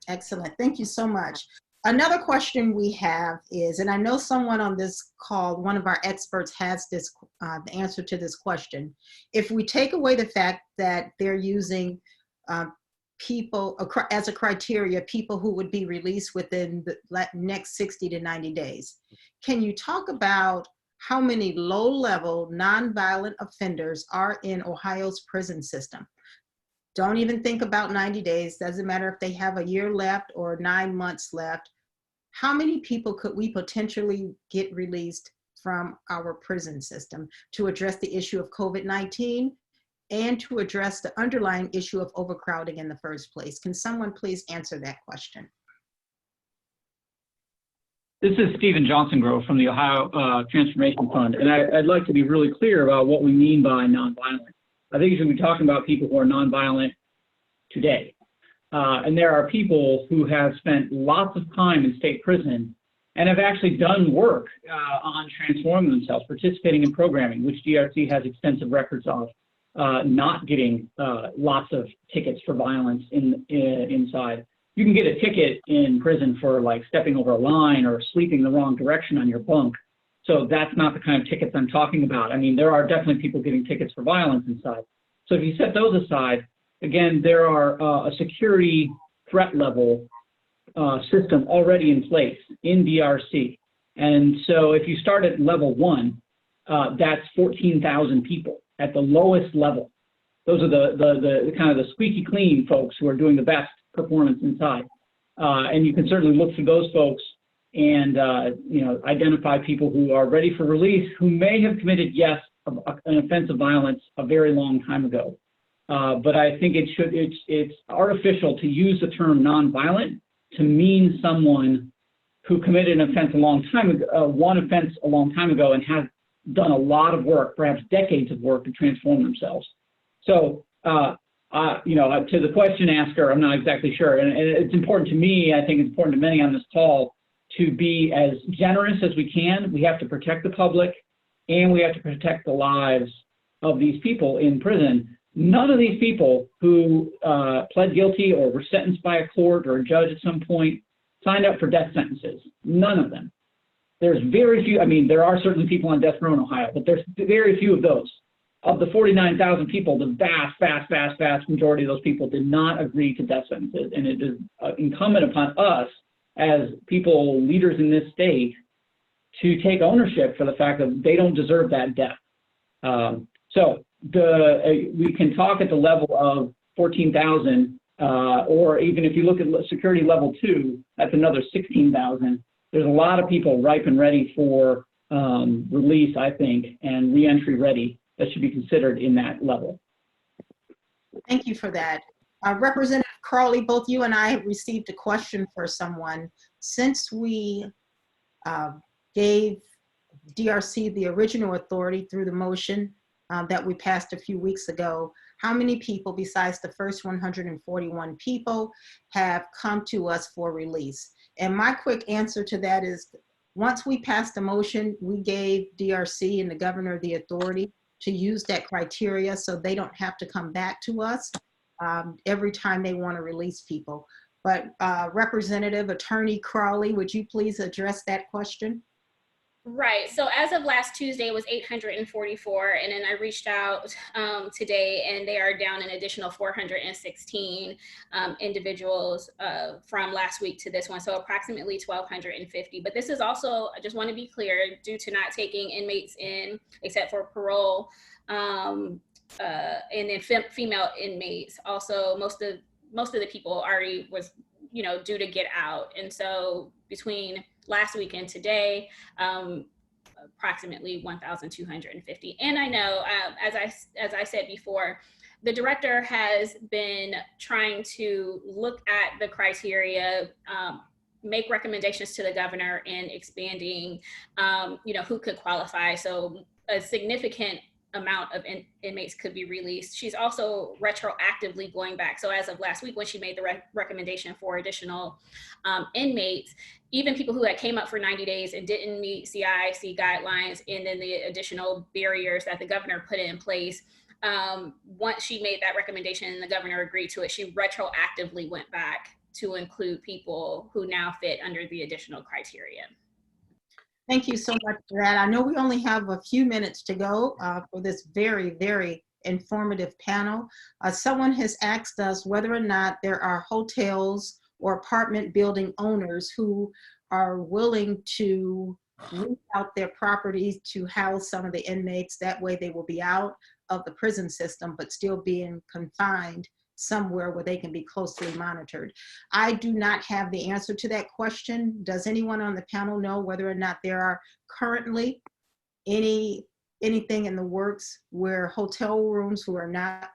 S3: Excellent, thank you so much. Another question we have is, and I know someone on this call, one of our experts has this, the answer to this question. If we take away the fact that they're using people as a criteria, people who would be released within the next 60 to 90 days. Can you talk about how many low-level nonviolent offenders are in Ohio's prison system? Don't even think about 90 days. Doesn't matter if they have a year left or 9 months left. How many people could we potentially get released from our prison system to address the issue of COVID-19 and to address the underlying issue of overcrowding in the first place? Can someone please answer that question?
S13: This is Stephen Johnson-Grove from the Ohio Transformation Fund, and I'd like to be really clear about what we mean by nonviolent. I think you should be talking about people who are nonviolent today. And there are people who have spent lots of time in state prison and have actually done work on transforming themselves, participating in programming, which DRC has extensive records of. Not getting lots of tickets for violence inside. You can get a ticket in prison for like stepping over a line or sleeping the wrong direction on your bunk. So that's not the kind of tickets I'm talking about. I mean, there are definitely people getting tickets for violence inside. So if you set those aside, again, there are a security threat level system already in place in DRC. And so if you start at level 1, that's 14,000 people at the lowest level. Those are the kind of the squeaky clean folks who are doing the best performance inside. And you can certainly look for those folks and identify people who are ready for release, who may have committed, yes, an offense of violence a very long time ago. But I think it's artificial to use the term nonviolent to mean someone who committed an offense a long time ago, one offense a long time ago, and has done a lot of work, perhaps decades of work, to transform themselves. So, to the question asker, I'm not exactly sure. And it's important to me, I think it's important to many on this call, to be as generous as we can. We have to protect the public, and we have to protect the lives of these people in prison. None of these people who pled guilty or were sentenced by a court or a judge at some point signed up for death sentences. None of them. there's very few, I mean, there are certainly people on death row in Ohio, but there's very few of those. Of the 49,000 people, the vast majority of those people did not agree to death sentences. And it is incumbent upon us as people, leaders in this state, to take ownership for the fact that they don't deserve that death. We can talk at the level of 14,000, or even if you look at security level 2, that's another 16,000. There's a lot of people ripe and ready for release, I think, and reentry ready that should be considered in that level.
S3: Thank you for that. Representative Crawley, both you and I have received a question for someone. Since we gave DRC the original authority through the motion that we passed a few weeks ago, how many people besides the first 141 people have come to us for release? And my quick answer to that is, once we passed the motion, we gave DRC and the governor the authority to use that criteria so they don't have to come back to us every time they want to release people. But Representative Attorney Crawley, would you please address that question?
S5: Right. So as of last Tuesday, it was 844. And then I reached out today, and they are down an additional 416 individuals from last week to this one. So approximately 1,250. But this is also, I just want to be clear, due to not taking inmates in except for parole and then female inmates. Also, most of the people already was, due to get out. And so between last week and today, approximately 1,250. And I know, as I said before, the director has been trying to look at the criteria, make recommendations to the governor in expanding, who could qualify. So a significant amount of inmates could be released. She's also retroactively going back. So as of last week, when she made the recommendation for additional inmates, even people who had came up for 90 days and didn't meet CIC guidelines, and then the additional barriers that the governor put in place, once she made that recommendation and the governor agreed to it, she retroactively went back to include people who now fit under the additional criteria.
S3: Thank you so much for that. I know we only have a few minutes to go for this very, very informative panel. Someone has asked us whether or not there are hotels or apartment building owners who are willing to rent out their properties to house some of the inmates. That way they will be out of the prison system, but still being confined somewhere where they can be closely monitored. I do not have the answer to that question. Does anyone on the panel know whether or not there are currently anything in the works where hotel rooms that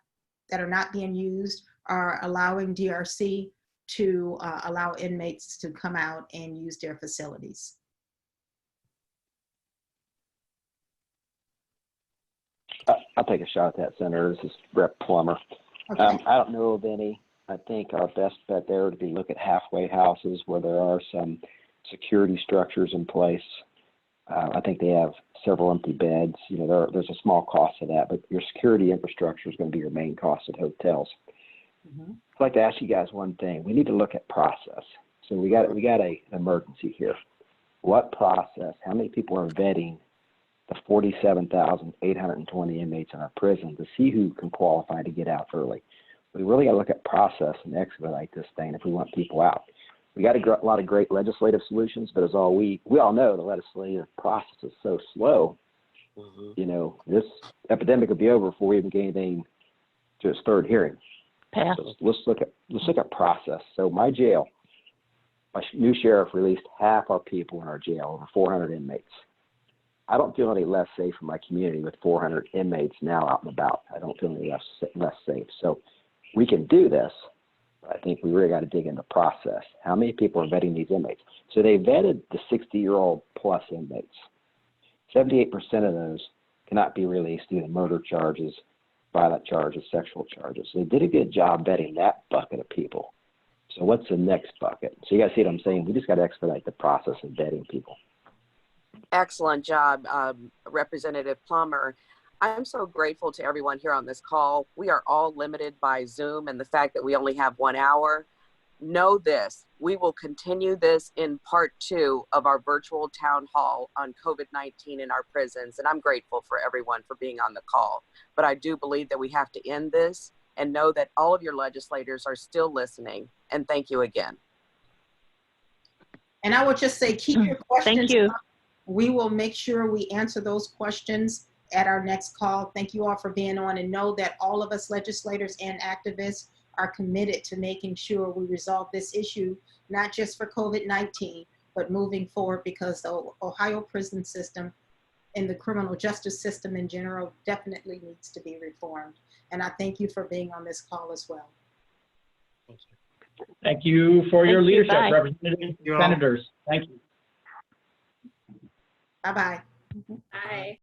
S3: are not being used are allowing DRC to allow inmates to come out and use their facilities?
S1: I'll take a shot at that, Senator. This is Rep. Plummer. Okay. I don't know of any. I think our best bet there would be look at halfway houses where there are some security structures in place. I think they have several empty beds. There's a small cost to that, but your security infrastructure is going to be your main cost at hotels. Mm-hmm. I'd like to ask you guys one thing. We need to look at process. So we got an emergency here. What process? How many people are vetting the 47,820 inmates in our prison to see who can qualify to get out early? We really got to look at process and expedite this thing if we want people out. We got a lot of great legislative solutions, but as we all know, the legislative process is so slow. Mm-hmm. This epidemic will be over before we even get anything to its third hearing. So let's look at process. So my jail, my new sheriff released half our people in our jail, over 400 inmates. I don't feel any less safe in my community with 400 inmates now out and about. I don't feel any less safe. So we can do this, but I think we really got to dig into process. How many people are vetting these inmates? So they vetted the 60-year-old plus inmates. 78% of those cannot be released due to murder charges, violent charges, sexual charges. So they did a good job vetting that bucket of people. So what's the next bucket? So you got to see what I'm saying. We just got to expedite the process of vetting people.
S2: Excellent job, Representative Plummer. I'm so grateful to everyone here on this call. We are all limited by Zoom and the fact that we only have 1 hour. know this, we will continue this in part 2 of our virtual town hall on COVID-19 in our prisons. And I'm grateful for everyone for being on the call. But I do believe that we have to end this and know that all of your legislators are still listening. And thank you again.
S3: And I would just say, keep your questions.
S4: Thank you.
S3: up. We will make sure we answer those questions at our next call. Thank you all for being on, and know that all of us legislators and activists are committed to making sure we resolve this issue, not just for COVID-19, but moving forward, because the Ohio prison system and the criminal justice system in general definitely needs to be reformed. And I thank you for being on this call as well.
S13: Thank you for your leadership,
S4: Bye.
S13: representatives, senators. Thank you.
S3: Bye-bye.
S5: Bye.